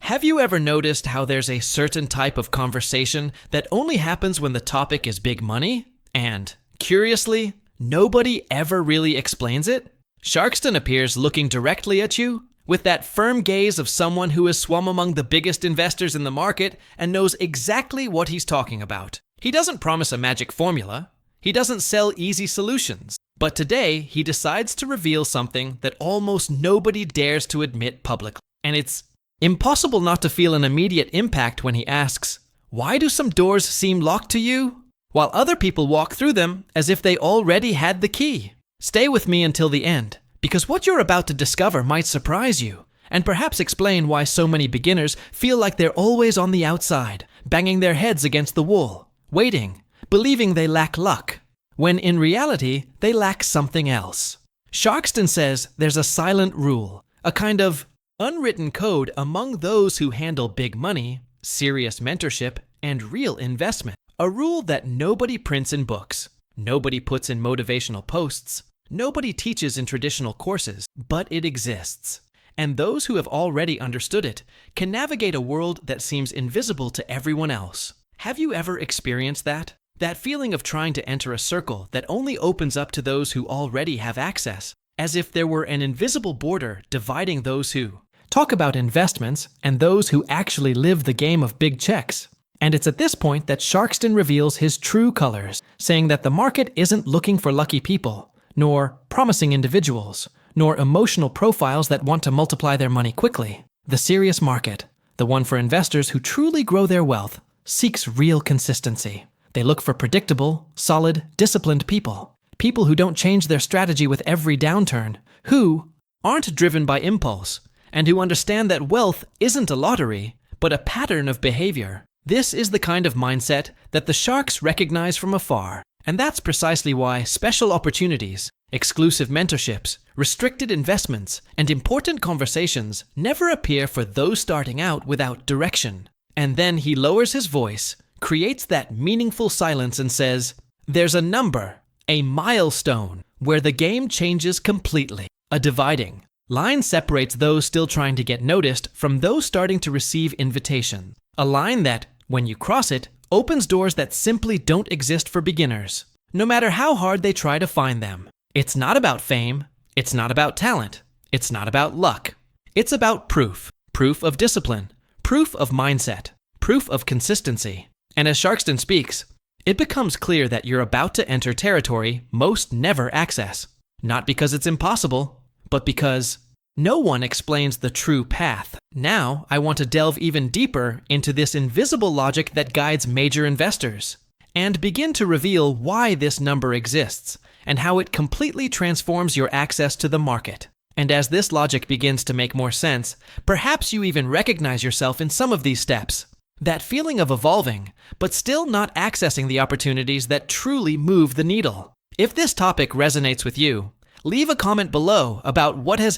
Have you ever noticed how there's a certain type of conversation that only happens when the topic is big money? And, curiously, nobody ever really explains it? Sharkston appears looking directly at you, with that firm gaze of someone who has swum among the biggest investors in the market and knows exactly what he's talking about. He doesn't promise a magic formula. He doesn't sell easy solutions. But today, he decides to reveal something that almost nobody dares to admit publicly. And it's impossible not to feel an immediate impact when he asks, "Why do some doors seem locked to you, while other people walk through them as if they already had the key?" Stay with me until the end, because what you're about to discover might surprise you, and perhaps explain why so many beginners feel like they're always on the outside, banging their heads against the wall, waiting, believing they lack luck, when in reality, they lack something else. Sharkston says there's a silent rule, a kind of unwritten code among those who handle big money, serious mentorship, and real investment. A rule that nobody prints in books, nobody puts in motivational posts, nobody teaches in traditional courses, but it exists. And those who have already understood it can navigate a world that seems invisible to everyone else. Have you ever experienced that? That feeling of trying to enter a circle that only opens up to those who already have access, as if there were an invisible border dividing those who talk about investments and those who actually live the game of big checks. And it's at this point that Sharkston reveals his true colors, saying that the market isn't looking for lucky people, nor promising individuals, nor emotional profiles that want to multiply their money quickly. The serious market, the one for investors who truly grow their wealth, seeks real consistency. They look for predictable, solid, disciplined people. People who don't change their strategy with every downturn, who aren't driven by impulse, and who understand that wealth isn't a lottery, but a pattern of behavior. This is the kind of mindset that the sharks recognize from afar, and that's precisely why special opportunities, exclusive mentorships, restricted investments, and important conversations never appear for those starting out without direction. And then he lowers his voice, creates that meaningful silence and says, "There's a number, a milestone, where the game changes completely. A dividing line separates those still trying to get noticed from those starting to receive invitation. A line that, when you cross it, opens doors that simply don't exist for beginners, no matter how hard they try to find them. It's not about fame. It's not about talent. It's not about luck. It's about proof. Proof of discipline. Proof of mindset. Proof of consistency." And as Sharkston speaks, it becomes clear that you're about to enter territory most never access. Not because it's impossible, but because no one explains the true path. Now, I want to delve even deeper into this invisible logic that guides major investors, and begin to reveal why this number exists, and how it completely transforms your access to the market. And as this logic begins to make more sense, perhaps you even recognize yourself in some of these steps. That feeling of evolving, but still not accessing the opportunities that truly move the needle. If this topic resonates with you, leave a comment below about what has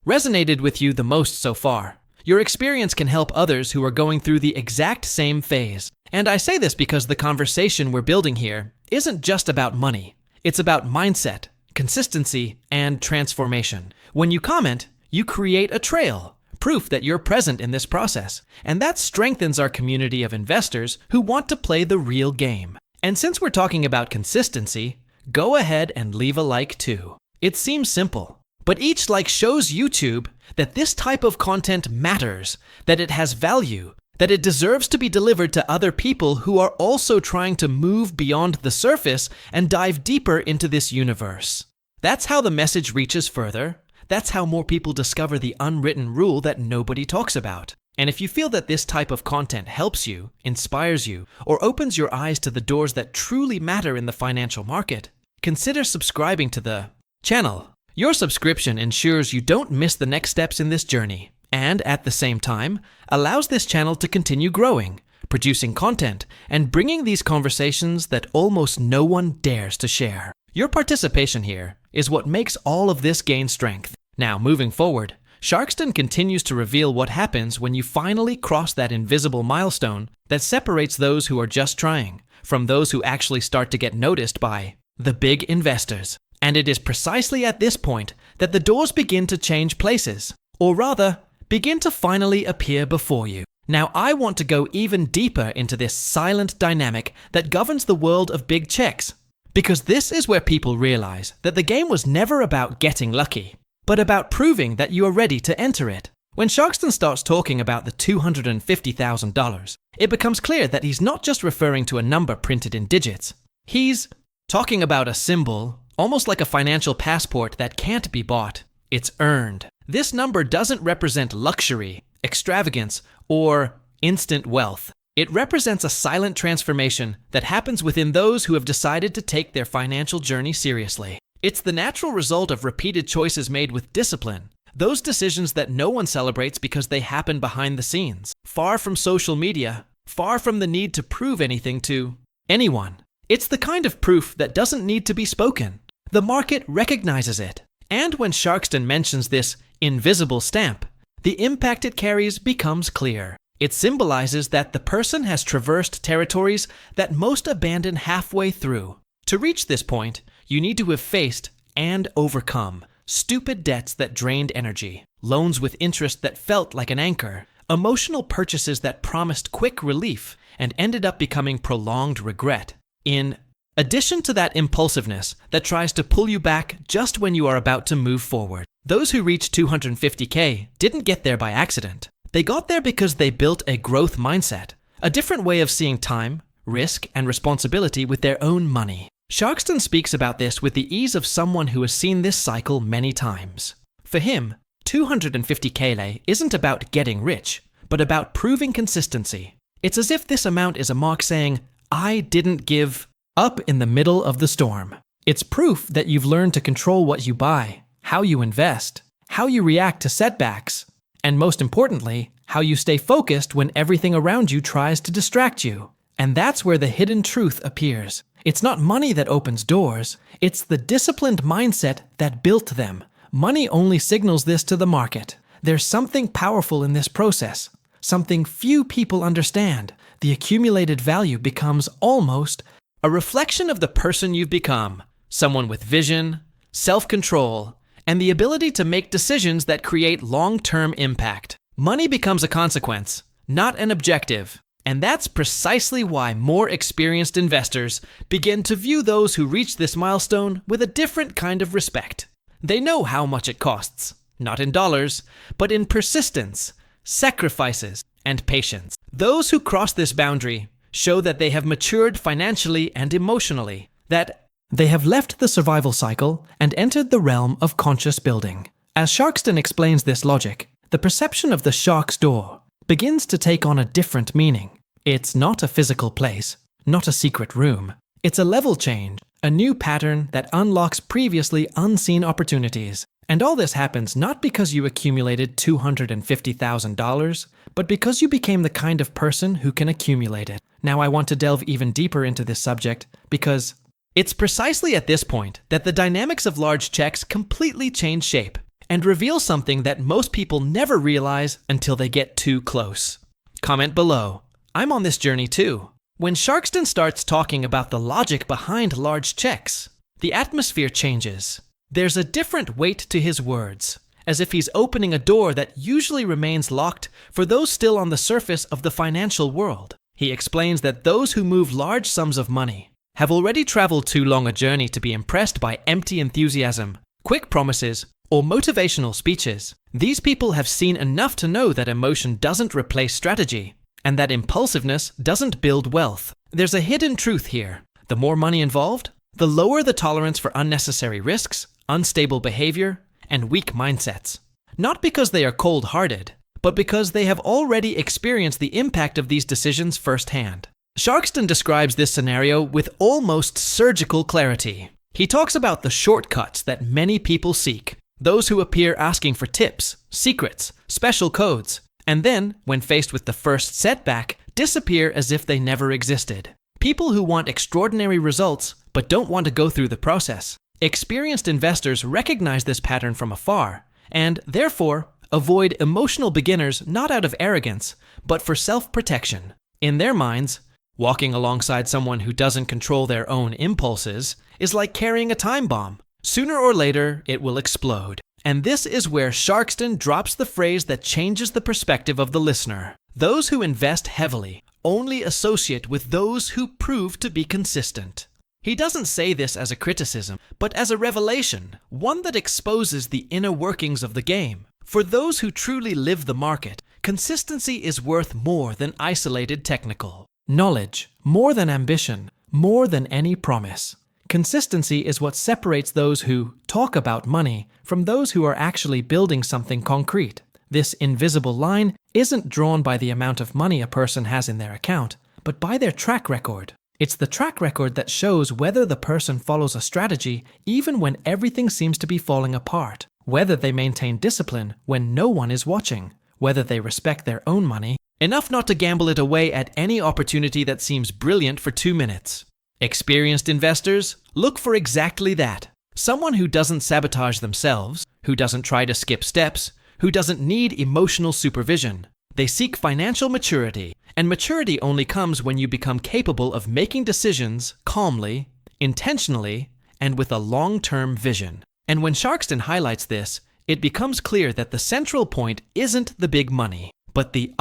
resonated with you the most so far. Your experience can help others who are going through the exact same phase. And I say this because the conversation we're building here isn't just about money. It's about mindset, consistency, and transformation. When you comment, you create a trail, proof that you're present in this process. And that strengthens our community of investors who want to play the real game. And since we're talking about consistency, go ahead and leave a like too. It seems simple, but each like shows YouTube that this type of content matters, that it has value, that it deserves to be delivered to other people who are also trying to move beyond the surface and dive deeper into this universe. That's how the message reaches further. That's how more people discover the unwritten rule that nobody talks about. And if you feel that this type of content helps you, inspires you, or opens your eyes to the doors that truly matter in the financial market, consider subscribing to the channel. Your subscription ensures you don't miss the next steps in this journey, and at the same time, allows this channel to continue growing, producing content, and bringing these conversations that almost no one dares to share. Your participation here is what makes all of this gain strength. Now, moving forward, Sharkston continues to reveal what happens when you finally cross that invisible milestone that separates those who are just trying from those who actually start to get noticed by the big investors. And it is precisely at this point that the doors begin to change places, or rather, begin to finally appear before you. Now, I want to go even deeper into this silent dynamic that governs the world of big checks, because this is where people realize that the game was never about getting lucky, but about proving that you are ready to enter it. When Sharkston starts talking about the $250,000, it becomes clear that he's not just referring to a number printed in digits. He's talking about a symbol, almost like a financial passport that can't be bought. It's earned. This number doesn't represent luxury, extravagance, or instant wealth. It represents a silent transformation that happens within those who have decided to take their financial journey seriously. It's the natural result of repeated choices made with discipline. Those decisions that no one celebrates because they happen behind the scenes, far from social media, far from the need to prove anything to anyone. It's the kind of proof that doesn't need to be spoken. The market recognizes it. And when Sharkston mentions this invisible stamp, the impact it carries becomes clear. It symbolizes that the person has traversed territories that most abandon halfway through. To reach this point, you need to have faced and overcome stupid debts that drained energy, loans with interest that felt like an anchor, emotional purchases that promised quick relief and ended up becoming prolonged regret. In addition to that impulsiveness that tries to pull you back just when you are about to move forward. Those who reached 250K didn't get there by accident. They got there because they built a growth mindset, a different way of seeing time, risk, and responsibility with their own money. Sharkston speaks about this with the ease of someone who has seen this cycle many times. For him, 250K isn't about getting rich, but about proving consistency. It's as if this amount is a mark saying, I didn't give up in the middle of the storm. It's proof that you've learned to control what you buy, how you invest, how you react to setbacks, and most importantly, how you stay focused when everything around you tries to distract you. And that's where the hidden truth appears. It's not money that opens doors, it's the disciplined mindset that built them. Money only signals this to the market. There's something powerful in this process, something few people understand. The accumulated value becomes almost a reflection of the person you've become, someone with vision, self-control, and the ability to make decisions that create long-term impact. Money becomes a consequence, not an objective. And that's precisely why more experienced investors begin to view those who reach this milestone with a different kind of respect. They know how much it costs, not in dollars, but in persistence, sacrifices, and patience. Those who cross this boundary show that they have matured financially and emotionally, that they have left the survival cycle and entered the realm of conscious building. As Sharkston explains this logic, the perception of the shark's door begins to take on a different meaning. It's not a physical place, not a secret room. It's a level change, a new pattern that unlocks previously unseen opportunities. And all this happens not because you accumulated $250,000, but because you became the kind of person who can accumulate it. Now I want to delve even deeper into this subject because it's precisely at this point that the dynamics of large checks completely change shape and reveal something that most people never realize until they get too close. Comment below. I'm on this journey too. When Sharkston starts talking about the logic behind large checks, the atmosphere changes. There's a different weight to his words, as if he's opening a door that usually remains locked for those still on the surface of the financial world. He explains that those who move large sums of money have already traveled too long a journey to be impressed by empty enthusiasm, quick promises, or motivational speeches. These people have seen enough to know that emotion doesn't replace strategy, and that impulsiveness doesn't build wealth. There's a hidden truth here. The more money involved, the lower the tolerance for unnecessary risks, unstable behavior, and weak mindsets. Not because they are cold-hearted, but because they have already experienced the impact of these decisions firsthand. Sharkston describes this scenario with almost surgical clarity. He talks about the shortcuts that many people seek, those who appear asking for tips, secrets, special codes, and then, when faced with the first setback, disappear as if they never existed. People who want extraordinary results, but don't want to go through the process. Experienced investors recognize this pattern from afar, and therefore avoid emotional beginners not out of arrogance, but for self-protection. In their minds, walking alongside someone who doesn't control their own impulses is like carrying a time bomb. Sooner or later, it will explode. And this is where Sharkston drops the phrase that changes the perspective of the listener. Those who invest heavily only associate with those who prove to be consistent. He doesn't say this as a criticism, but as a revelation, one that exposes the inner workings of the game. For those who truly live the market, consistency is worth more than isolated technical knowledge, more than ambition, more than any promise. Consistency is what separates those who talk about money from those who are actually building something concrete. This invisible line isn't drawn by the amount of money a person has in their account, but by their track record. It's the track record that shows whether the person follows a strategy even when everything seems to be falling apart, whether they maintain discipline when no one is watching, whether they respect their own money, enough not to gamble it away at any opportunity that seems brilliant for 2 minutes. Experienced investors look for exactly that. Someone who doesn't sabotage themselves, who doesn't try to skip steps, who doesn't need emotional supervision. They seek financial maturity, and maturity only comes when you become capable of making decisions calmly, intentionally, and with a long-term vision. And when Sharkston highlights this, it becomes clear that the central point isn't the big money, but the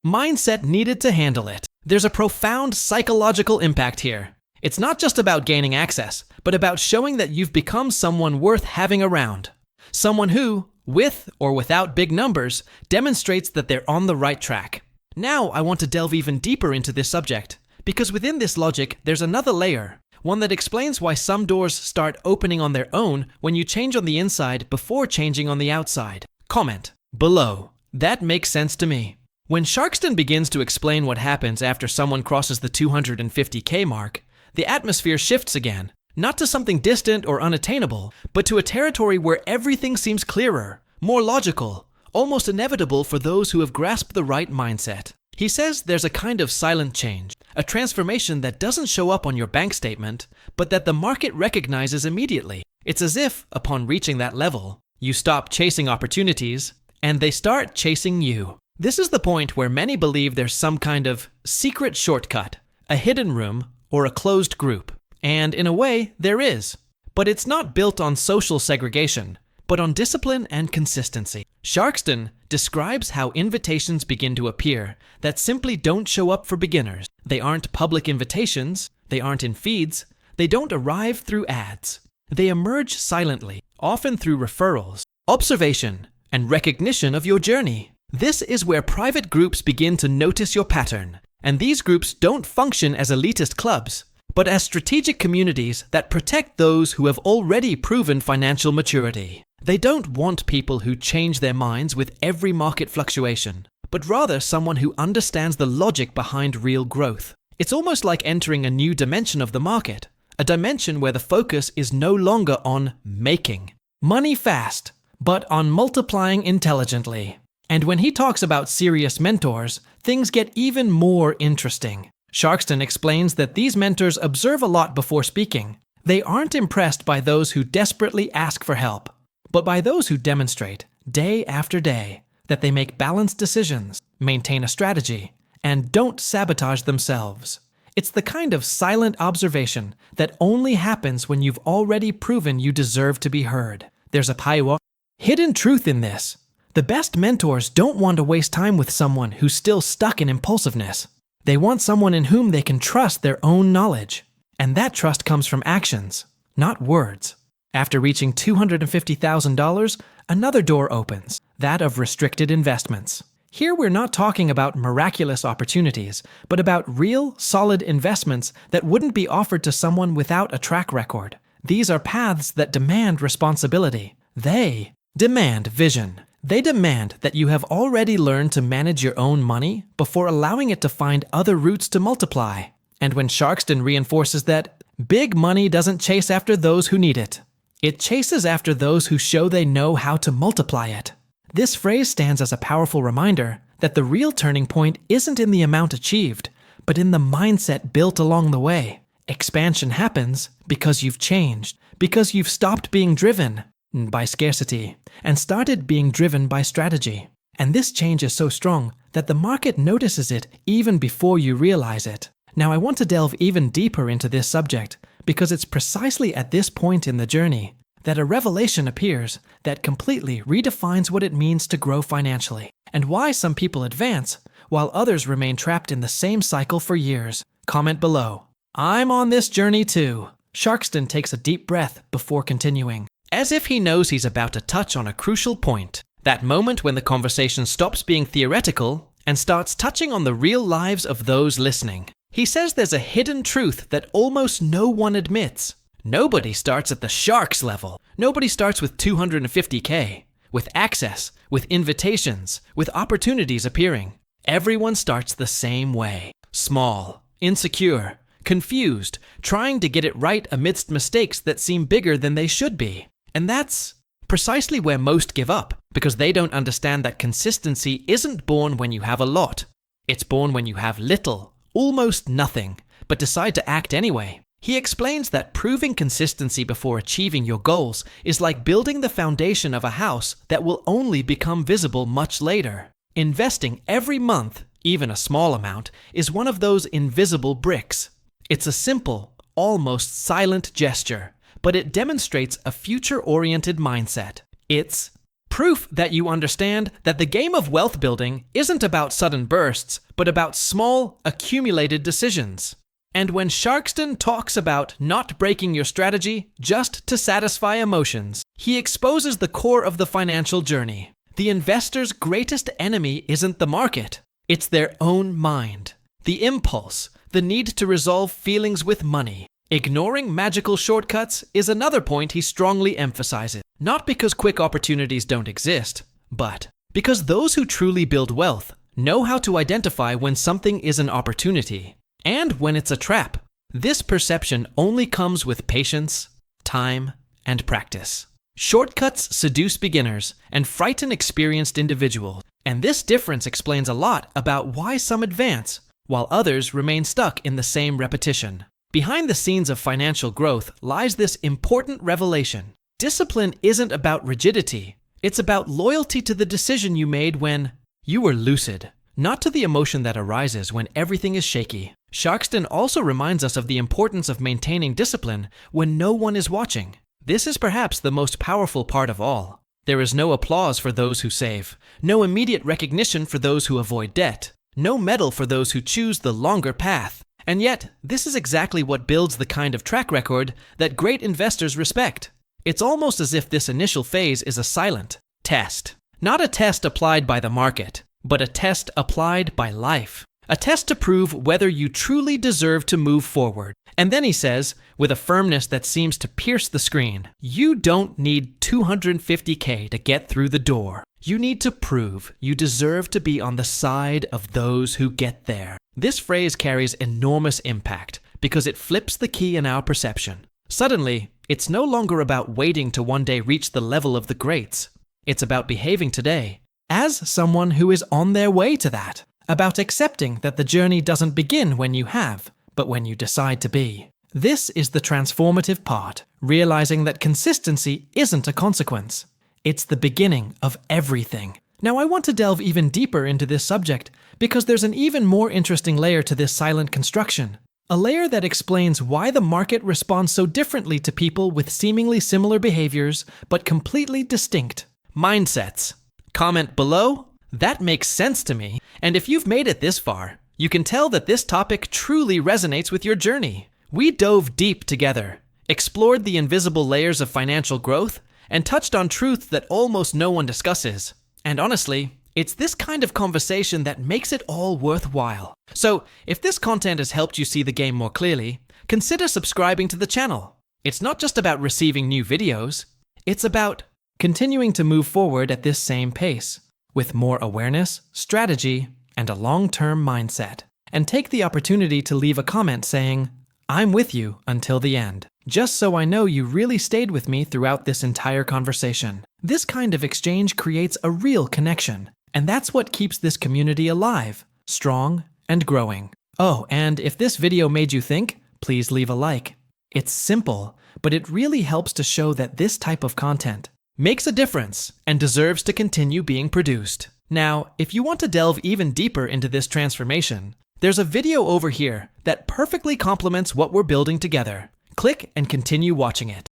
mindset needed to handle it. There's a profound psychological impact here. It's not just about gaining access, but about showing that you've become someone worth having around. Someone who, with or without big numbers, demonstrates that they're on the right track. Now I want to delve even deeper into this subject, because within this logic, there's another layer, one that explains why some doors start opening on their own when you change on the inside before changing on the outside. Comment below. That makes sense to me. When Sharkston begins to explain what happens after someone crosses the 250K mark, the atmosphere shifts again, not to something distant or unattainable, but to a territory where everything seems clearer, more logical, almost inevitable for those who have grasped the right mindset. He says there's a kind of silent change, a transformation that doesn't show up on your bank statement, but that the market recognizes immediately. It's as if, upon reaching that level, you stop chasing opportunities, and they start chasing you. This is the point where many believe there's some kind of secret shortcut, a hidden room, or a closed group. And in a way, there is. But it's not built on social segregation, but on discipline and consistency. Sharkston describes how invitations begin to appear that simply don't show up for beginners. They aren't public invitations, they aren't in feeds, they don't arrive through ads. They emerge silently, often through referrals, observation, and recognition of your journey. This is where private groups begin to notice your pattern, and these groups don't function as elitist clubs, but as strategic communities that protect those who have already proven financial maturity. They don't want people who change their minds with every market fluctuation, but rather someone who understands the logic behind real growth. It's almost like entering a new dimension of the market, a dimension where the focus is no longer on making money fast, but on multiplying intelligently. And when he talks about serious mentors, things get even more interesting. Sharkston explains that these mentors observe a lot before speaking. They aren't impressed by those who desperately ask for help, but by those who demonstrate, day after day, that they make balanced decisions, maintain a strategy, and don't sabotage themselves. It's the kind of silent observation that only happens when you've already proven you deserve to be heard. There's a hidden truth in this. The best mentors don't want to waste time with someone who's still stuck in impulsiveness. They want someone in whom they can trust their own knowledge. And that trust comes from actions, not words. After reaching $250,000, another door opens, that of restricted investments. Here we're not talking about miraculous opportunities, but about real, solid investments that wouldn't be offered to someone without a track record. These are paths that demand responsibility. They demand vision. They demand that you have already learned to manage your own money before allowing it to find other routes to multiply. And when Sharkston reinforces that big money doesn't chase after those who need it, it chases after those who show they know how to multiply it. This phrase stands as a powerful reminder that the real turning point isn't in the amount achieved, but in the mindset built along the way. Expansion happens because you've changed, because you've stopped being driven by scarcity and started being driven by strategy. And this change is so strong that the market notices it even before you realize it. Now I want to delve even deeper into this subject because it's precisely at this point in the journey that a revelation appears that completely redefines what it means to grow financially, and why some people advance while others remain trapped in the same cycle for years. Comment below. I'm on this journey too. Sharkston takes a deep breath before continuing, as if he knows he's about to touch on a crucial point. That moment when the conversation stops being theoretical and starts touching on the real lives of those listening. He says there's a hidden truth that almost no one admits. Nobody starts at the sharks level. Nobody starts with 250K, with access, with invitations, with opportunities appearing. Everyone starts the same way. Small, insecure, confused, trying to get it right amidst mistakes that seem bigger than they should be. And that's precisely where most give up, because they don't understand that consistency isn't born when you have a lot. It's born when you have little, almost nothing, but decide to act anyway. He explains that proving consistency before achieving your goals is like building the foundation of a house that will only become visible much later. Investing every month, even a small amount, is one of those invisible bricks. It's a simple, almost silent gesture, but it demonstrates a future-oriented mindset. It's proof that you understand that the game of wealth building isn't about sudden bursts, but about small, accumulated decisions. And when Sharkston talks about not breaking your strategy just to satisfy emotions, he exposes the core of the financial journey. The investor's greatest enemy isn't the market, it's their own mind. The impulse, the need to resolve feelings with money. Ignoring magical shortcuts is another point he strongly emphasizes, not because quick opportunities don't exist, but because those who truly build wealth know how to identify when something is an opportunity and when it's a trap. This perception only comes with patience, time, and practice. Shortcuts seduce beginners and frighten experienced individuals, and this difference explains a lot about why some advance while others remain stuck in the same repetition. Behind the scenes of financial growth lies this important revelation. Discipline isn't about rigidity. It's about loyalty to the decision you made when you were lucid, not to the emotion that arises when everything is shaky. Sharkston also reminds us of the importance of maintaining discipline when no one is watching. This is perhaps the most powerful part of all. There is no applause for those who save, no immediate recognition for those who avoid debt, no medal for those who choose the longer path. And yet, this is exactly what builds the kind of track record that great investors respect. It's almost as if this initial phase is a silent test. Not a test applied by the market, but a test applied by life. A test to prove whether you truly deserve to move forward. And then he says, with a firmness that seems to pierce the screen, you don't need 250K to get through the door. You need to prove you deserve to be on the side of those who get there. This phrase carries enormous impact because it flips the key in our perception. Suddenly, it's no longer about waiting to one day reach the level of the greats. It's about behaving today as someone who is on their way to that. About accepting that the journey doesn't begin when you have, but when you decide to be. This is the transformative part, realizing that consistency isn't a consequence. It's the beginning of everything. Now, I want to delve even deeper into this subject because there's an even more interesting layer to this silent construction. A layer that explains why the market responds so differently to people with seemingly similar behaviors, but completely distinct mindsets. Comment below. That makes sense to me. And if you've made it this far, you can tell that this topic truly resonates with your journey. We dove deep together, explored the invisible layers of financial growth, and touched on truths that almost no one discusses. And honestly, it's this kind of conversation that makes it all worthwhile. So, if this content has helped you see the game more clearly, consider subscribing to the channel. It's not just about receiving new videos, it's about continuing to move forward at this same pace, with more awareness, strategy, and a long-term mindset. And take the opportunity to leave a comment saying, I'm with you until the end, just so I know you really stayed with me throughout this entire conversation. This kind of exchange creates a real connection, and that's what keeps this community alive, strong, and growing. Oh, and if this video made you think, please leave a like. It's simple, but it really helps to show that this type of content makes a difference and deserves to continue being produced. Now, if you want to delve even deeper into this transformation, there's a video over here that perfectly complements what we're building together. Click and continue watching it.